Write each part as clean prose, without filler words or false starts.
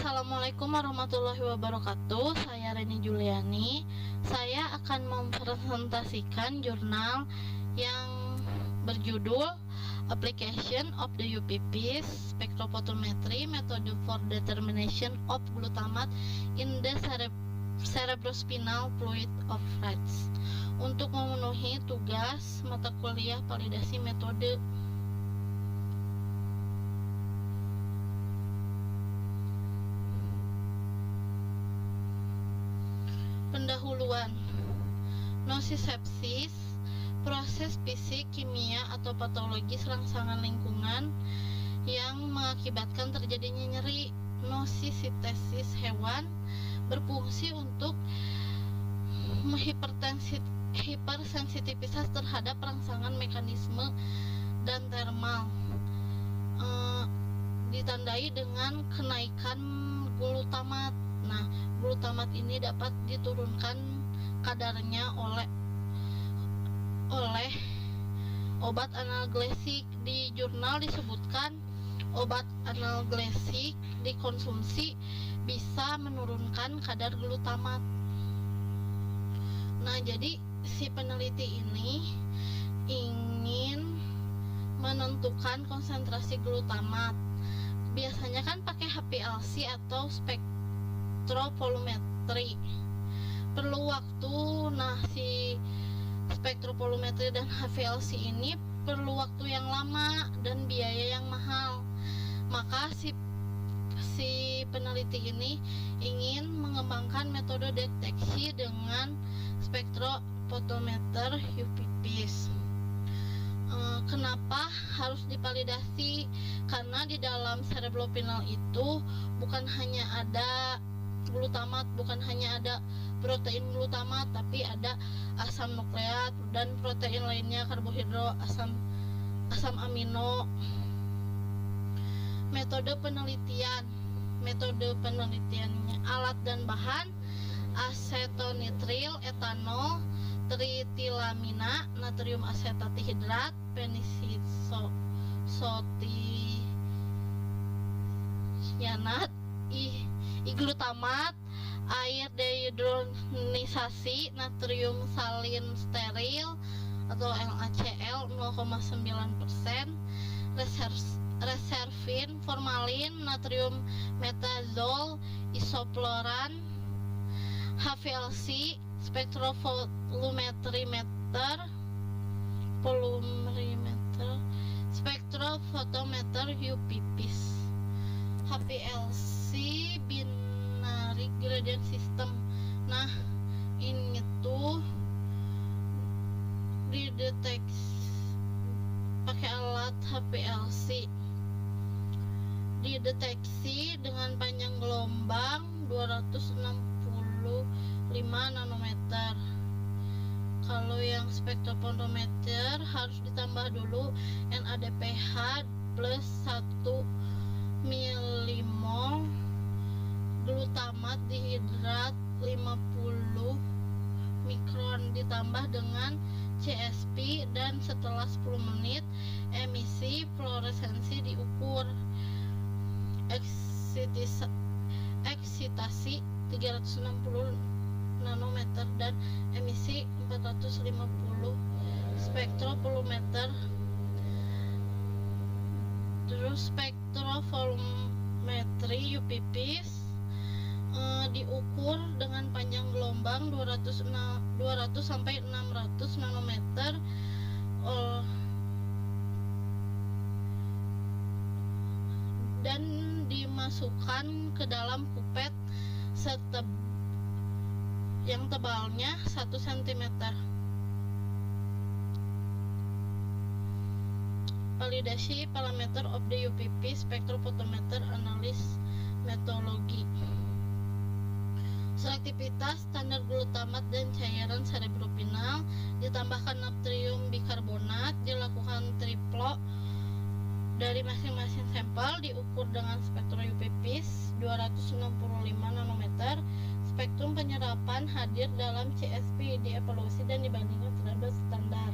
Assalamualaikum warahmatullahi wabarakatuh. Saya Reni Juliani. Saya akan mempresentasikan jurnal yang berjudul Application of the UPPs Spectrophotometry Method for Determination of Glutamate in the Cerebrospinal Fluid of Rats, untuk memenuhi tugas mata kuliah validasi metode. Pendahuluan. Nocicepsis, proses fisik, kimia, atau patologis rangsangan lingkungan yang mengakibatkan terjadinya nyeri. Nocitesis hewan berfungsi untuk hipersensitivitas terhadap rangsangan mekanisme dan termal, ditandai dengan kenaikan glutamat. Nah, glutamat ini dapat diturunkan kadarnya oleh obat analgesik. Di jurnal disebutkan obat analgesik dikonsumsi bisa menurunkan kadar glutamat. Nah, jadi si peneliti ini ingin menentukan konsentrasi glutamat. Biasanya kan pakai HPLC atau spektrovolumetri. Perlu waktu. Nah, si spektrovolumetri dan HPLC ini perlu waktu yang lama dan biaya yang mahal. Maka si peneliti ini ingin mengembangkan metode deteksi dengan spektrophotometer UPPs. Kenapa harus divalidasi? Karena di dalam cerebrospinal itu bukan hanya ada glutamat, bukan hanya ada protein glutamat, tapi ada asam nukleat dan protein lainnya, karbohidrat, asam amino. Metode penelitiannya, alat dan bahan: asetonitril, etanol, tritilamina, natrium asetat dihidrat, penisosodianat, iglutamat, air dehidronisasi, natrium salin steril atau NaCl 0,9%, reservin, formalin, natrium metazol, isofloran, HPLC, spektrovolumeter, spektrophotometer UPPs. HPLC binary gradient system. Nah, ini tuh dideteksi pakai alat HPLC. Dideteksi dengan panjang gelombang 265 nanometer. Kalau yang spektrofotometer harus ditambah dulu NADPH plus 1 milimol, glutamat dihidrat 50 mikron ditambah dengan CSP, dan setelah 10 menit emisi fluoresensi diukur. Eksitasi 360 nanometer dan emisi 450. Spektrovolumeter. Terus spektrovolumetri UPPs diukur dengan panjang gelombang 200 sampai 600 nanometer dan dimasukkan ke dalam kupet yang tebalnya 1 cm. Validasi parameter of the UPP Spectrophotometer Analysis Methodology. Selektivitas standar glutamat dan cairan cerebrospinal, ditambahkan natrium bikarbonat, dilakukan triplo dari masing-masing sampel, diukur dengan spektrum UPPs 265 nanometer. Spektrum penyerapan hadir dalam CSP, dievaluasi dan dibandingkan terhadap standar.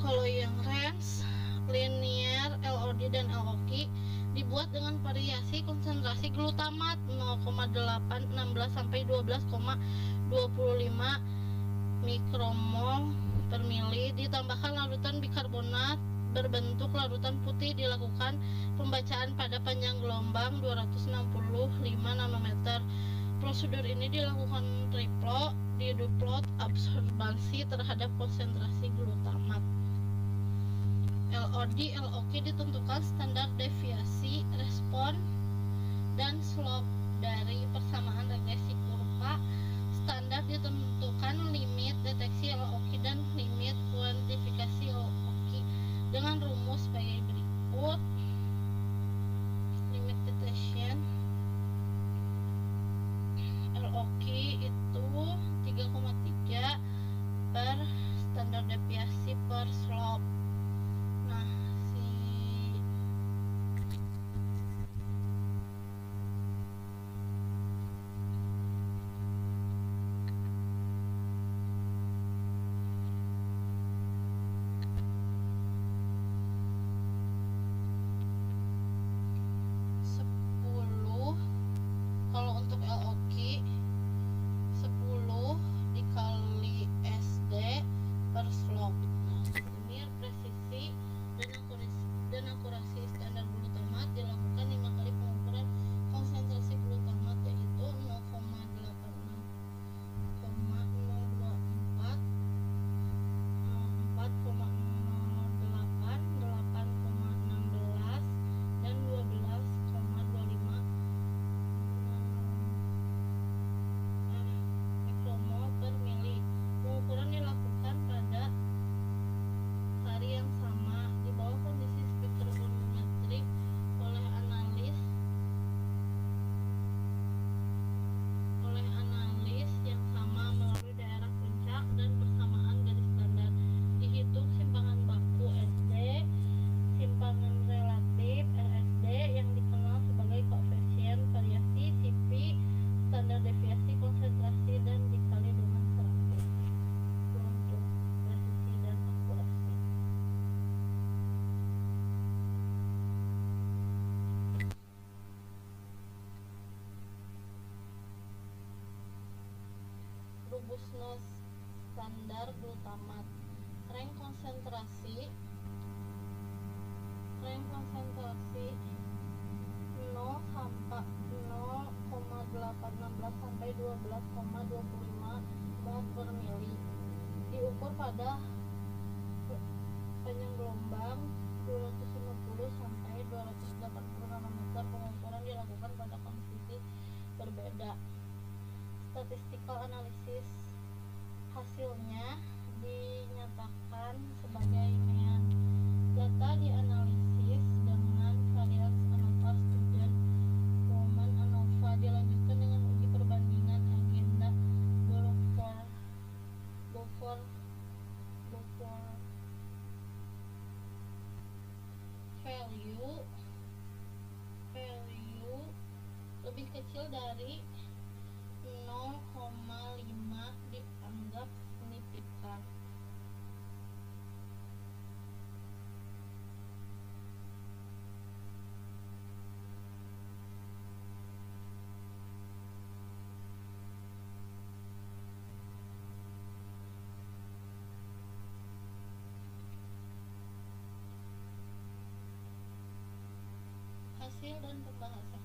Kalau yang range, linear, LOD dan LOQ dibuat dengan variasi konsentrasi glutamat 0,816 sampai 12,25 mikromol per mili. Ditambahkan larutan bikarbonat berbentuk larutan putih. Dilakukan pembacaan pada panjang gelombang 265 nanometer. Prosedur ini dilakukan triplo diduplot absorbasi terhadap konsentrasi glutamat. LOD, LOQ ditentukan standar deviasi respon dan slope dari persamaan regresi kurva. Standar ditentukan limit deteksi LOQ dan limit kuantifikasi LOQ dengan rumus sebagai berikut. Limit detection LOQ itu 3,3 per standar deviasi per slope. Nah, si kalau untuk LOQ 10 dikali SD per slope. Nah, ini presisi dan akurasi standar glutamat dilakukan 5 kali pengukuran konsentrasi glutamat, yaitu 0,86, 0,024, 4,08, 8,16 dan 12,25 mikromol per mili. Pengukuran dilakukan pada hari yang sama di bawah kondisi spektrometrik oleh analis yang sama melalui daerah puncak dan persamaan garis standar. Dihitung simpangan baku SD, simpangan relatif RSD yang dikenal sebagai koefisien variasi CP, standar deviasi konsentrasi, dan dikali dengan 100 untuk presisi dan akurasi. Robustness standar glutamat. Range konsentrasi 0,816 sampai 12,25 mol per mili. Diukur pada panjang gelombang 250 sampai 280 nanometer. Pengukuran dilakukan pada kondisi berbeda. Statistical analysis, hasilnya dinyatakan sebagai mean. Data dianalisis dengan varians ANOVA student woman ANOVA. Dilanjutkan dengan uji perbandingan agenda Beaufort value lebih kecil dari 0,5 dianggap signifikan. Hasil dan pembahasan.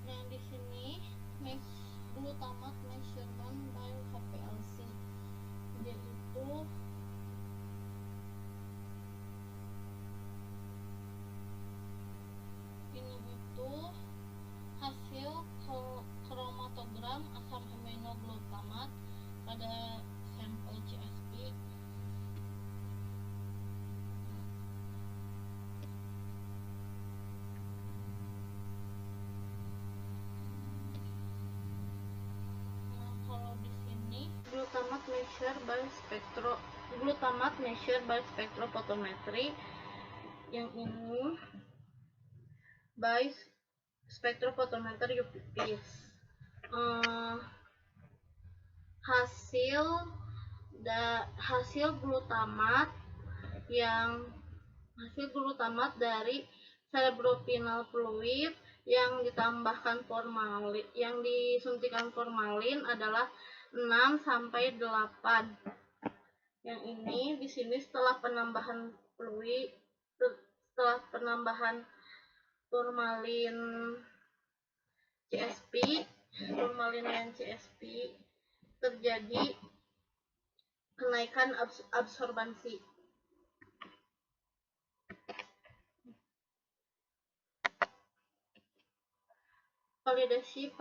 Nah, di sini glutamat measurement by HPLC, yaitu ini itu hasil kromatogram asam amino glutamat pada sampel CSP. Glutamat measured by spectrophotometry. Yang ini by spectrophotometer UPPs. Hasil glutamat dari cerebrospinal fluid yang ditambahkan formalin, yang disuntikan formalin adalah 6 sampai 8. Yang ini di sini setelah penambahan fluid, setelah penambahan formalin CSP, formalin dan CSP, terjadi kenaikan absorbansi. Validation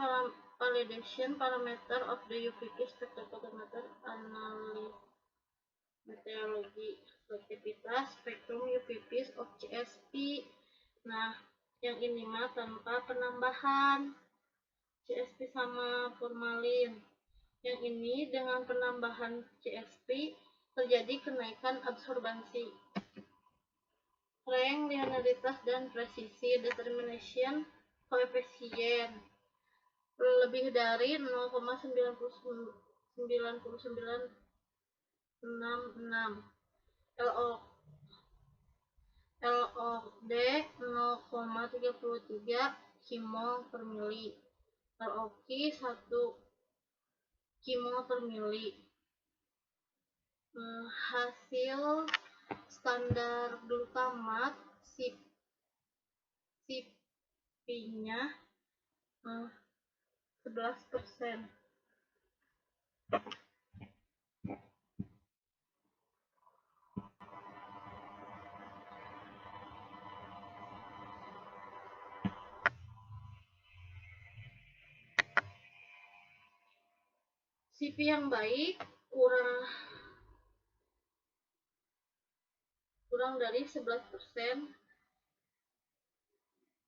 parameter of the UVP spectrophotometer analysis meteorologi selektivitas spektrum UVP of CSP. Nah, yang ini mah tanpa penambahan CSP sama formalin. Yang ini dengan penambahan CSP terjadi kenaikan absorbansi. Rank, linearitas, dan presisi. Determination koefisien lebih dari 0,9966. LOD 0,33 kimol per mili. LOQ 1 kimol per mili. Hasil standar glutamat CP-nya 11%. CP yang baik kurang dari 11%,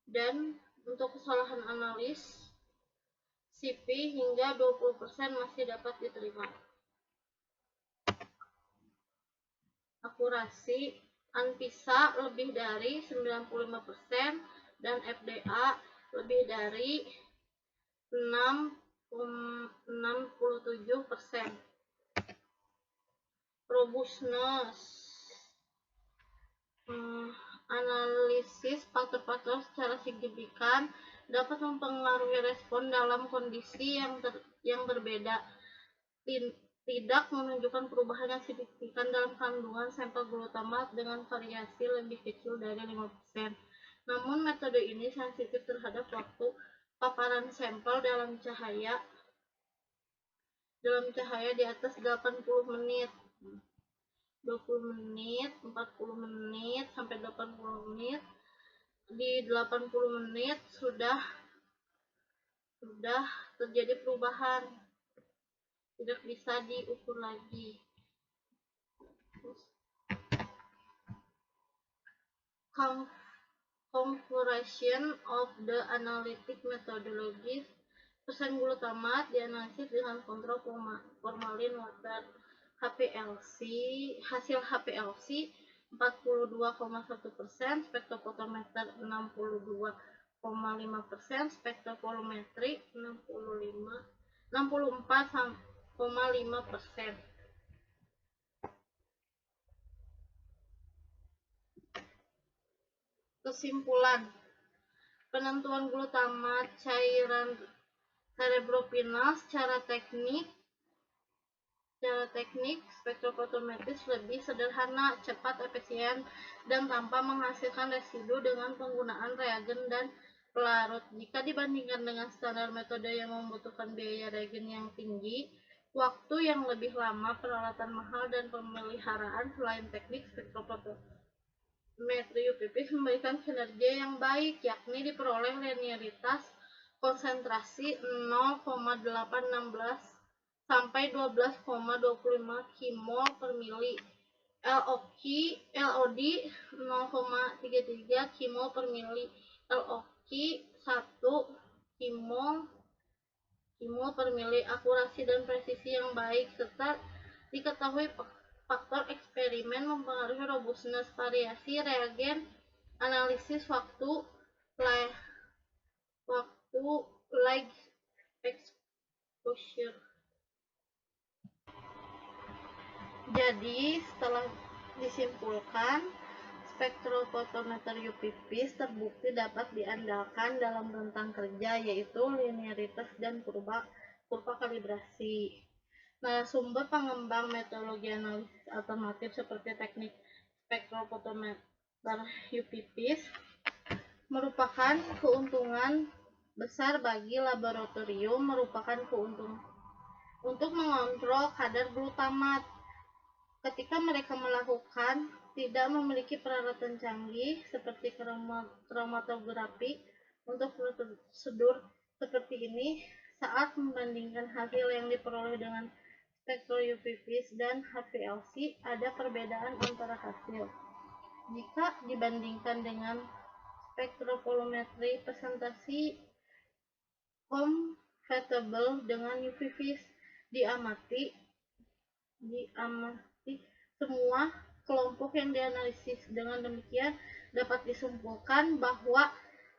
dan untuk kesalahan analis CP hingga 20% masih dapat diterima. Akurasi ANVISA lebih dari 95% dan FDA lebih dari 67%. Robustness analisis faktor-faktor secara signifikan dapat mempengaruhi respon dalam kondisi yang berbeda. Tidak menunjukkan perubahan yang signifikan dalam kandungan sampel glutamat dengan variasi lebih kecil dari 5%. Namun metode ini sensitif terhadap waktu paparan sampel dalam cahaya di atas 80 menit. 20 menit, 40 menit, sampai 80 menit. Di 80 menit sudah terjadi perubahan, tidak bisa diukur lagi. Configuration of the analytic methodologies. Persen glutamat dianalisis dengan kontrol formalin water HPLC. Hasil HPLC 42,1%, spektrofotometer 62,5%, spektrovolumetri 64,5%. Kesimpulan, penentuan glutamat cairan cerebropinal secara teknik spektrofotometris lebih sederhana, cepat, efisien, dan tanpa menghasilkan residu dengan penggunaan reagen dan pelarut. Jika dibandingkan dengan standar metode yang membutuhkan biaya reagen yang tinggi, waktu yang lebih lama, peralatan mahal, dan pemeliharaan, selain teknik spektrofotometri UVP memberikan kinerja yang baik, yakni diperoleh linearitas konsentrasi 0,816 sampai 12,25 kimol per mili, LOD 0,33 kimol per mili, LOQ 1 kimol per mili. Akurasi dan presisi yang baik, serta diketahui faktor eksperimen mempengaruhi robustness. Variasi reagen, analisis waktu light exposure. Jadi setelah disimpulkan, spektrofotometer UV-Vis terbukti dapat diandalkan dalam rentang kerja, yaitu linearitas dan kurva kalibrasi. Sumber pengembang metodologi analisis alternatif seperti teknik spektrofotometer UV-Vis merupakan keuntungan besar bagi laboratorium, merupakan keuntungan untuk mengontrol kadar glutamat. Ketika mereka melakukan tidak memiliki peralatan canggih seperti kromatografi untuk prosedur seperti ini, saat membandingkan hasil yang diperoleh dengan spektro UV-Vis dan HPLC, ada perbedaan antara hasil. Jika dibandingkan dengan spektrovolumetri presentasi compatible dengan UV-Vis, diamati semua kelompok yang dianalisis. Dengan demikian dapat disimpulkan bahwa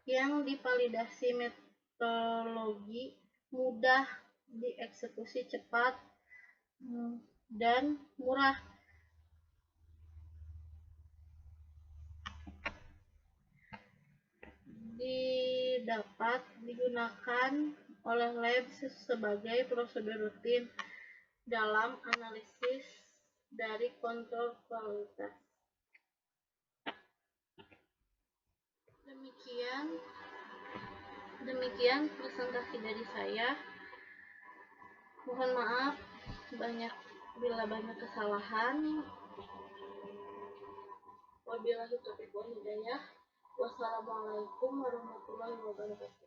yang divalidasi metodologi mudah dieksekusi, cepat dan murah. Dapat digunakan oleh lab sebagai prosedur rutin dalam analisis dari kontrol kualitas. Demikian presentasi dari saya. Mohon maaf bila banyak kesalahan. Wabillahi taufiq wal hidayah. Wassalamualaikum warahmatullahi wabarakatuh.